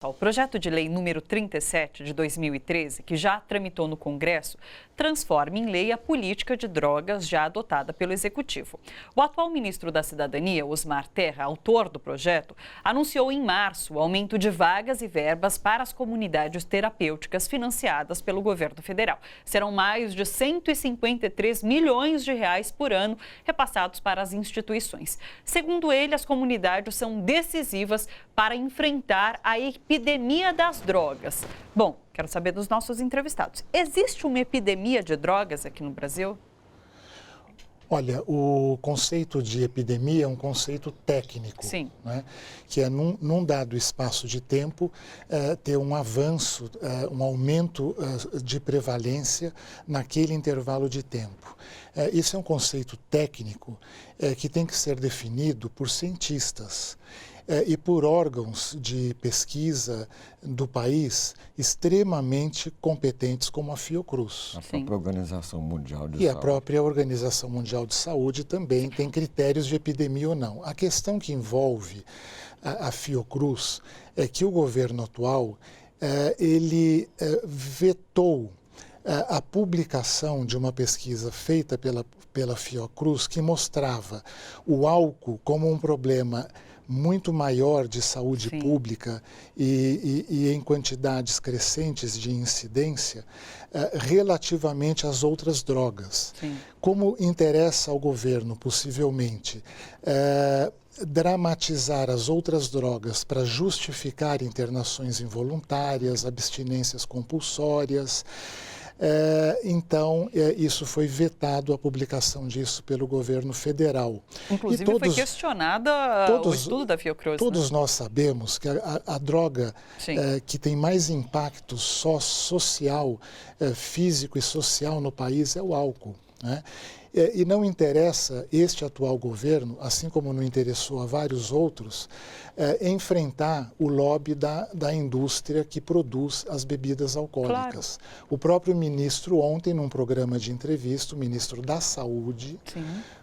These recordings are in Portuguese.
O projeto de lei número 37 de 2013, que já tramitou no Congresso, transforma em lei a política de drogas já adotada pelo Executivo. O atual ministro da Cidadania, Osmar Terra, autor do projeto, anunciou em março o aumento de vagas e verbas para as comunidades terapêuticas financiadas pelo governo federal. Serão mais de 153 milhões de reais por ano repassados para as instituições. Segundo ele, as comunidades são decisivas para enfrentar a epidemia das drogas. Bom, quero saber dos nossos entrevistados. Existe uma epidemia de drogas aqui no Brasil? Olha, o conceito de epidemia é um conceito técnico, Sim. Né? Que é num dado espaço de tempo ter um avanço, um aumento de prevalência naquele intervalo de tempo. Isso é um conceito técnico que tem que ser definido por cientistas. E por órgãos de pesquisa do país extremamente competentes como a Fiocruz. A própria Organização Mundial de E Saúde. a própria Organização Mundial de Saúde também tem critérios de epidemia ou não. A questão que envolve a Fiocruz é que o governo atual, ele vetou a publicação de uma pesquisa feita pela Fiocruz que mostrava o álcool como um problema muito maior de saúde Sim. pública e em quantidades crescentes de incidência relativamente às outras drogas. Sim. Como interessa ao governo, possivelmente, dramatizar as outras drogas para justificar internações involuntárias, abstinências compulsórias. Então, isso foi vetado, a publicação disso pelo governo federal. Inclusive, foi questionada o estudo da Fiocruz. Todos nós sabemos que a droga que tem mais impacto social, físico e social no país é o álcool, né? E não interessa este atual governo, assim como não interessou a vários outros, enfrentar o lobby da indústria que produz as bebidas alcoólicas. Claro. O próprio ministro, ontem, num programa de entrevista, o ministro da Saúde,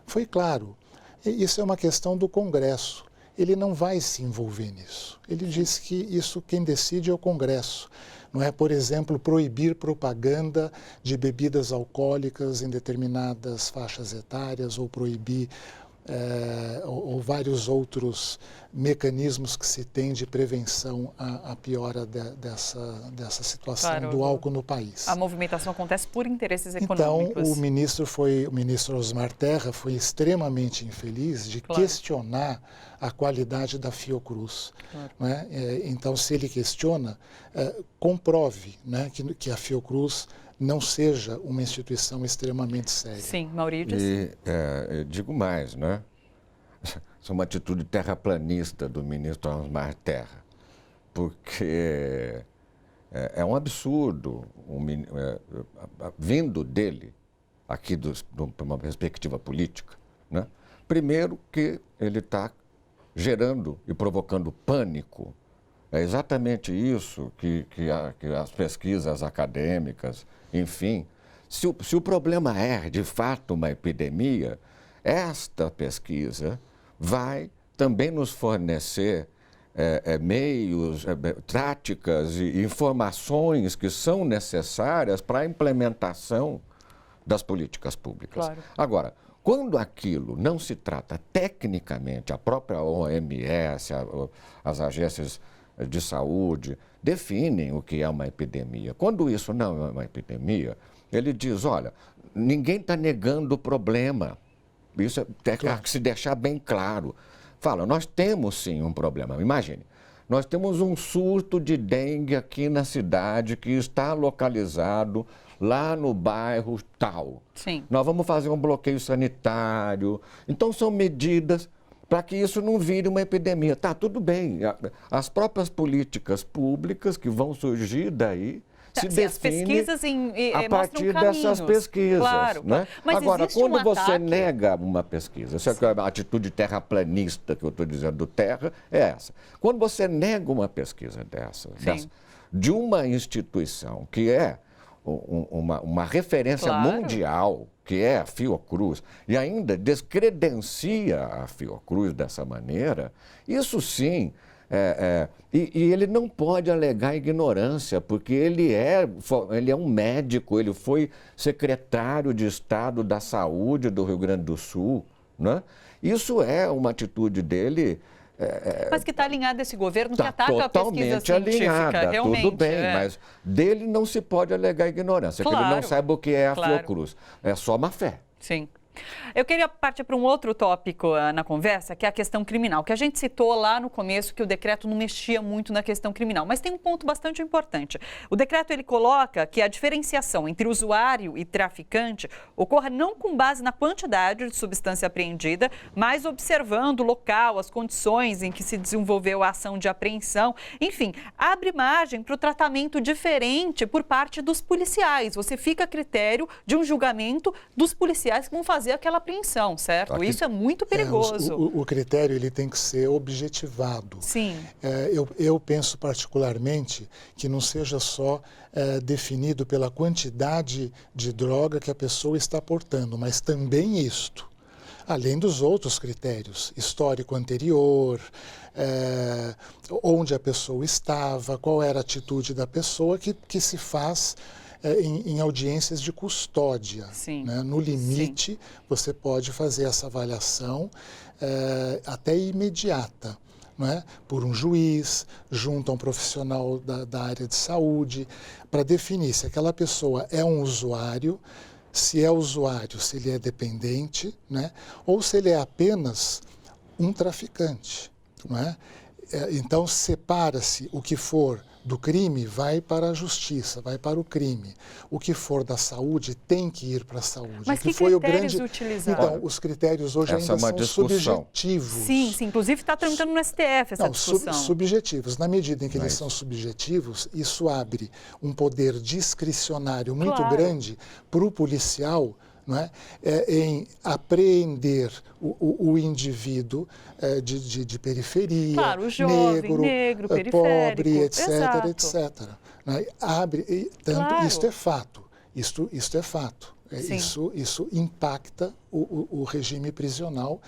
foi claro, isso é uma questão do Congresso. Ele não vai se envolver nisso. Ele disse que isso quem decide é o Congresso. Não é, por exemplo, proibir propaganda de bebidas alcoólicas em determinadas faixas etárias ou proibir ou vários outros mecanismos que se tem de prevenção à piora dessa situação do álcool no país. A movimentação acontece por interesses econômicos. Então, o ministro Osmar Terra foi extremamente infeliz de questionar a qualidade da Fiocruz. Claro. Né? Então, se ele questiona, comprove, né, que a Fiocruz não seja uma instituição extremamente séria. Sim, Maurício. E digo mais, né? Isso é uma atitude terraplanista do ministro Osmar Terra, porque é um absurdo, vindo dele, aqui de uma perspectiva política, né? Primeiro que ele está gerando e provocando pânico. É exatamente isso que as pesquisas acadêmicas, enfim, se o problema é, de fato, uma epidemia, esta pesquisa vai também nos fornecer meios, táticas e informações que são necessárias para a implementação das políticas públicas. Claro. Agora, quando aquilo não se trata tecnicamente, a própria OMS, as agências de saúde definem o que é uma epidemia. Quando isso não é uma epidemia, ele diz, olha, ninguém está negando o problema. Isso tem que se deixar bem claro. Fala, nós temos sim um problema. Imagine, nós temos um surto de dengue aqui na cidade que está localizado lá no bairro tal. Sim. Nós vamos fazer um bloqueio sanitário. Então, são medidas para que isso não vire uma epidemia. Tá, tudo bem. As próprias políticas públicas que vão surgir daí se definem as pesquisas a partir dessas pesquisas. Claro, né? Mas agora, quando você ataque... nega uma pesquisa, a atitude terraplanista que eu estou dizendo do Terra é essa. Quando você nega uma pesquisa dessa de uma instituição que é uma referência mundial, que é a Fiocruz, e ainda descredencia a Fiocruz dessa maneira, isso sim E ele não pode alegar ignorância, porque ele é um médico, ele foi secretário de Estado da Saúde do Rio Grande do Sul, né? Isso é uma atitude dele... Mas que está alinhado esse governo que tá ataca a pesquisa científica, alinhada, realmente. Tudo bem, mas dele não se pode alegar ignorância, Claro, que ele não saiba o que é a claro. Fiocruz. É só má fé. Sim. Eu queria partir para um outro tópico na conversa, que é a questão criminal, que a gente citou lá no começo que o decreto não mexia muito na questão criminal, mas tem um ponto bastante importante. O decreto ele coloca que a diferenciação entre usuário e traficante ocorra não com base na quantidade de substância apreendida, mas observando o local, as condições em que se desenvolveu a ação de apreensão. Enfim, abre margem para o tratamento diferente por parte dos policiais. Você fica a critério de um julgamento dos policiais que vão fazer aquela apreensão, certo? Aqui, isso é muito perigoso. O critério ele tem que ser objetivado. Sim. Eu penso particularmente que não seja só definido pela quantidade de droga que a pessoa está portando, mas também isto. Além dos outros critérios, histórico anterior, onde a pessoa estava, qual era a atitude da pessoa que se faz em audiências de custódia. Né? No limite, sim, você pode fazer essa avaliação até imediata, não é? Por um juiz, junto a um profissional da área de saúde, para definir se aquela pessoa é um usuário, se ele é dependente, né? Ou se ele é apenas um traficante. Não é? Então, separa-se o que for do crime, vai para a justiça, vai para o crime. O que for da saúde tem que ir para a saúde. Mas que critérios utilizaram? Então, os critérios hoje ainda são subjetivos. Sim, inclusive está tramitando no STF essa discussão. Subjetivos. Na medida em que eles são subjetivos, isso abre um poder discricionário muito grande para o policial, não é? Em apreender o indivíduo de periferia, claro, o jovem, negro pobre, etc., exato, etc. Né? Isto é fato. Isto é fato. Isso impacta o regime prisional.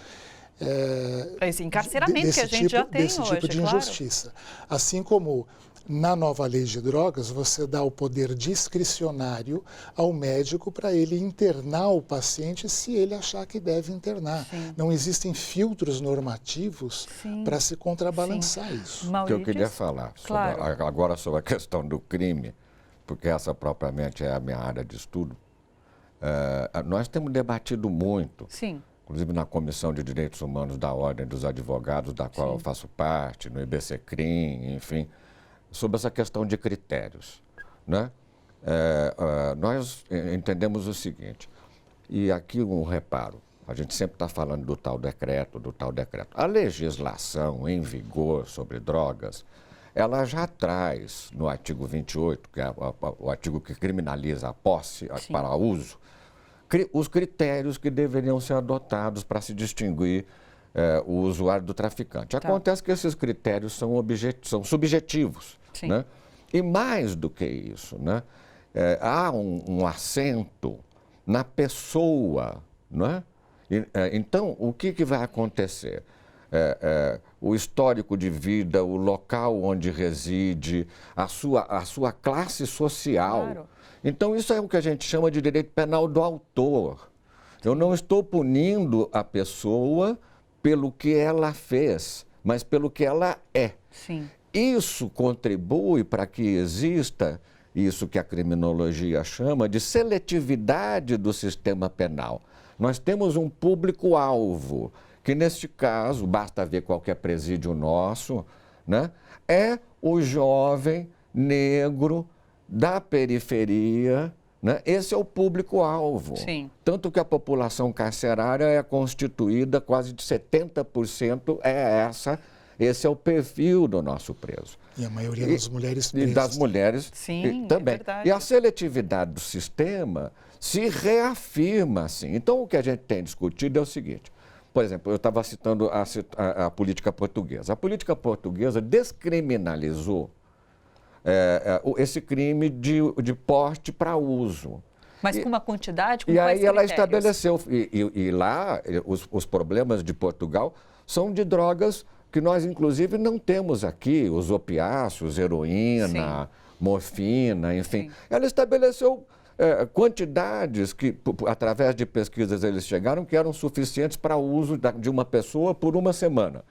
Esse encarceramento que a gente já tem desse tipo de injustiça. Assim como na nova lei de drogas, você dá o poder discricionário ao médico para ele internar o paciente se ele achar que deve internar. Sim. Não existem filtros normativos para se contrabalançar isso. O que eu queria falar agora sobre a questão do crime, porque essa propriamente é a minha área de estudo, nós temos debatido muito. Sim. Inclusive na Comissão de Direitos Humanos da Ordem dos Advogados, da qual eu faço parte, no IBCCRIM, enfim, sobre essa questão de critérios, né? Nós entendemos o seguinte, e aqui um reparo, a gente sempre está falando do tal decreto. A legislação em vigor sobre drogas, ela já traz no artigo 28, que é o artigo que criminaliza a posse para uso, os critérios que deveriam ser adotados para se distinguir o usuário do traficante. Acontece que esses critérios são subjetivos, né? E mais do que isso, né? Há um acento na pessoa, né? Então, o que vai acontecer? O histórico de vida, o local onde reside, a sua classe social. Claro. Então, isso é o que a gente chama de direito penal do autor. Eu não estou punindo a pessoa pelo que ela fez, mas pelo que ela é. Sim. Isso contribui para que exista isso que a criminologia chama de seletividade do sistema penal. Nós temos um público-alvo, que neste caso, basta ver qualquer presídio nosso, né? É o jovem negro da periferia, né? Esse é o público-alvo. Tanto que a população carcerária é constituída quase de 70% esse é o perfil do nosso preso. E a maioria das mulheres presas. E das mulheres também. Verdade. E a seletividade do sistema se reafirma assim. Então, o que a gente tem discutido é o seguinte. Por exemplo, eu estava citando a política portuguesa. A política portuguesa descriminalizou esse crime de porte para uso. Mas com uma quantidade, com e quais aí ela critérios? estabeleceu, e lá os problemas de Portugal são de drogas que nós, inclusive, não temos aqui os opiáceos, heroína, morfina, enfim. Sim. Ela estabeleceu quantidades que, através de pesquisas, eles chegaram que eram suficientes para o uso de uma pessoa por uma semana.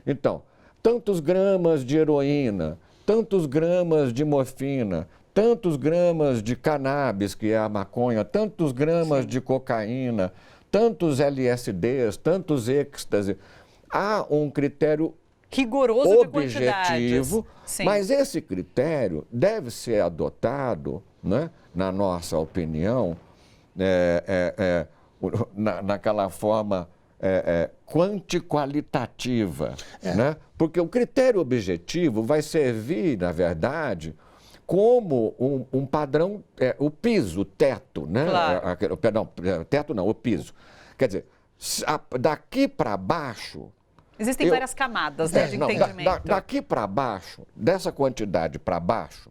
Então, tantos gramas de heroína, tantos gramas de morfina, tantos gramas de cannabis, que é a maconha, tantos gramas de cocaína, tantos LSDs, tantos êxtase. Há um critério rigoroso objetivo, mas esse critério deve ser adotado, né, na nossa opinião, naquela forma quanti-qualitativa, né? Porque o critério objetivo vai servir, na verdade, como um padrão, o piso, o teto, né? Claro. Perdão, teto não, o piso. Quer dizer, daqui para baixo... Existem várias camadas, né, de entendimento. Daqui para baixo, dessa quantidade para baixo,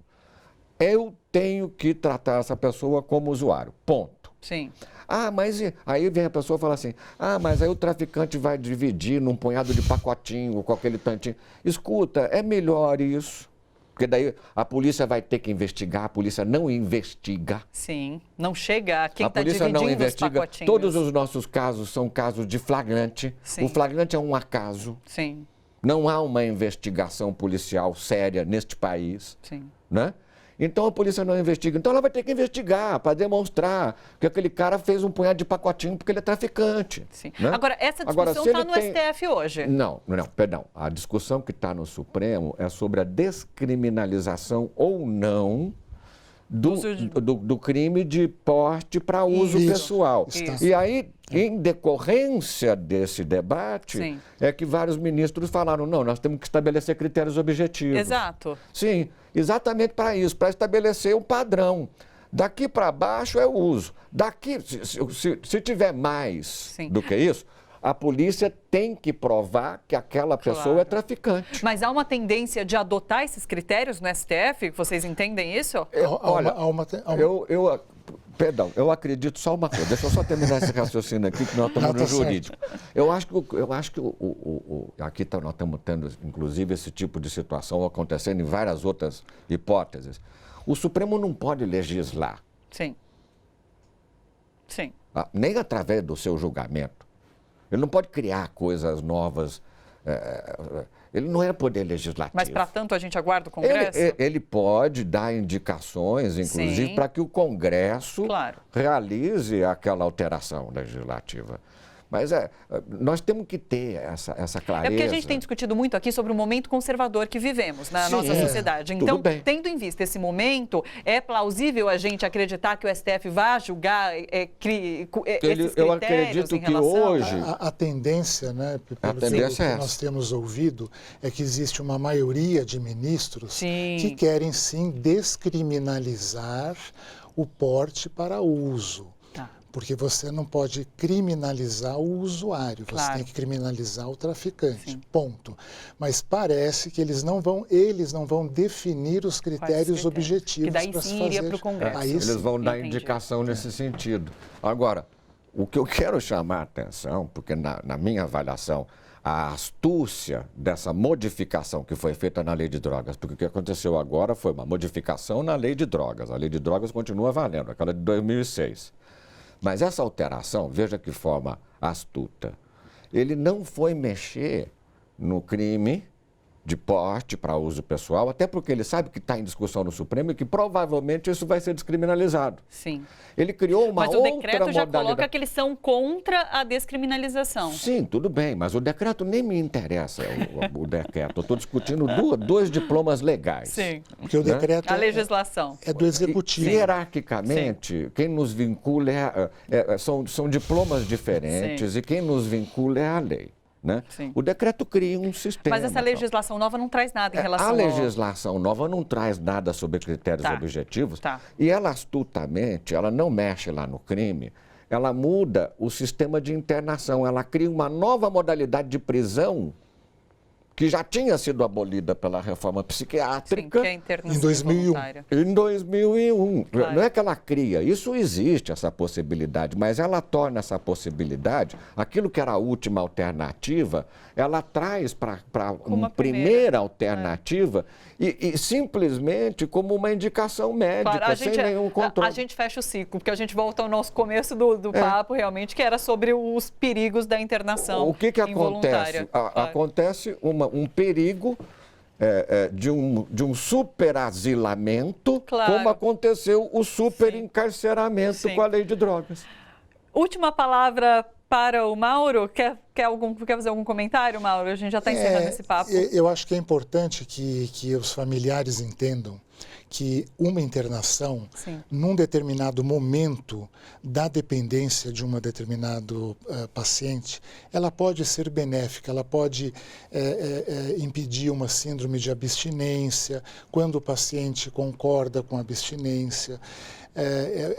eu tenho que tratar essa pessoa como usuário, ponto. Sim. Ah, mas aí vem a pessoa e fala assim, mas aí o traficante vai dividir num punhado de pacotinho, com aquele tantinho. Escuta, é melhor isso, porque daí a polícia vai ter que investigar, a polícia não investiga. Sim, não chega a quem está dividindo A polícia não investiga. Os pacotinhos. Todos os nossos casos são casos de flagrante. Sim. O flagrante é um acaso. Sim. Não há uma investigação policial séria neste país. Sim. Né? Então a polícia não investiga. Então ela vai ter que investigar para demonstrar que aquele cara fez um punhado de pacotinho porque ele é traficante. Sim. Né? Agora, essa discussão está no STF hoje. Não, perdão. A discussão que está no Supremo é sobre a descriminalização ou não do crime de porte para uso pessoal. Isso. E aí, em decorrência desse debate, é que vários ministros falaram, não, nós temos que estabelecer critérios objetivos. Exato. Sim, exatamente para isso, para estabelecer um padrão. Daqui para baixo é o uso. Daqui, se tiver mais do que isso, a polícia tem que provar que aquela pessoa é traficante. Mas há uma tendência de adotar esses critérios no STF? Vocês entendem isso? Perdão, eu acredito só uma coisa. Deixa eu só terminar esse raciocínio aqui, que nós estamos no jurídico. Eu acho que aqui nós estamos tendo, inclusive, esse tipo de situação acontecendo em várias outras hipóteses. O Supremo não pode legislar. Sim. Sim. Nem através do seu julgamento. Ele não pode criar coisas novas. Ele não é poder legislativo. Mas, para tanto, a gente aguarda o Congresso? Ele pode dar indicações, inclusive, para que o Congresso realize aquela alteração legislativa. Mas nós temos que ter essa clareza. É porque a gente tem discutido muito aqui sobre o momento conservador que vivemos na nossa sociedade. Então, tendo em vista esse momento, é plausível a gente acreditar que o STF vá julgar esses critérios eu acredito em relação... que hoje... A tendência, né, pelo que nós temos ouvido, é que existe uma maioria de ministros que querem, sim, descriminalizar o porte para uso. Porque você não pode criminalizar o usuário, você tem que criminalizar o traficante, ponto. Mas parece que eles não vão definir os critérios objetivos para se fazer. Que daí sim iria para o Congresso. Eles vão dar indicação nesse sentido. Agora, o que eu quero chamar a atenção, porque na minha avaliação, a astúcia dessa modificação que foi feita na lei de drogas, porque o que aconteceu agora foi uma modificação na lei de drogas. A lei de drogas continua valendo, aquela de 2006. Mas essa alteração, veja que forma astuta, ele não foi mexer no crime de porte para uso pessoal, até porque ele sabe que está em discussão no Supremo e que provavelmente isso vai ser descriminalizado. Sim. Ele criou uma outra modalidade. Mas o decreto já coloca que eles são contra a descriminalização. Sim, tudo bem, mas o decreto nem me interessa, o decreto. Eu estou discutindo dois diplomas legais. Sim. Porque o decreto a legislação é do Executivo. Hierarquicamente, quem nos vincula são diplomas diferentes e quem nos vincula é a lei. Né? O decreto cria um sistema. Mas essa legislação nova não traz nada em relação A legislação nova não traz nada sobre critérios objetivos e ela astutamente, ela não mexe lá no crime, ela muda o sistema de internação, ela cria uma nova modalidade de prisão que já tinha sido abolida pela reforma psiquiátrica. Sim, que é a internação em 2001. voluntária. Em 2001. Claro. Não é que ela cria, isso existe, essa possibilidade, mas ela torna essa possibilidade, aquilo que era a última alternativa, ela traz para uma primeira alternativa e simplesmente como uma indicação médica, Claro, sem nenhum controle. A gente fecha o ciclo, porque a gente volta ao nosso começo do papo, realmente, que era sobre os perigos da internação O que involuntária. acontece? Acontece um perigo de um superasilamento, Claro. como aconteceu o superencarceramento com a lei de drogas. Última palavra para o Mauro. Quer fazer algum comentário, Mauro? A gente já está encerrando esse papo. Eu acho que é importante que os familiares entendam que uma internação, num determinado momento da dependência de uma determinado paciente, ela pode ser benéfica, ela pode impedir uma síndrome de abstinência, quando o paciente concorda com a abstinência.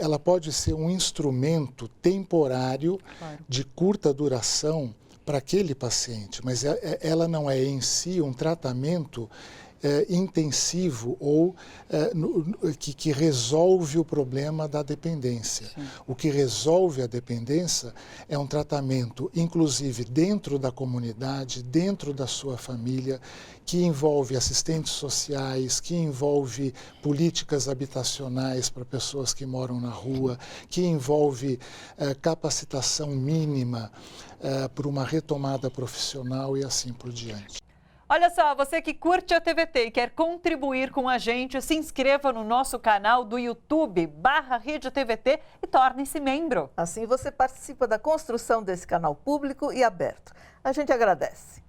Ela pode ser um instrumento temporário, de curta duração para aquele paciente, mas ela não é em si um tratamento intensivo ou que resolve o problema da dependência. Sim. O que resolve a dependência é um tratamento, inclusive dentro da comunidade, dentro da sua família, que envolve assistentes sociais, que envolve políticas habitacionais para pessoas que moram na rua, que envolve capacitação mínima para uma retomada profissional e assim por diante. Olha só, você que curte a TVT e quer contribuir com a gente, se inscreva no nosso canal do YouTube, /Rede TVT, e torne-se membro. Assim você participa da construção desse canal público e aberto. A gente agradece.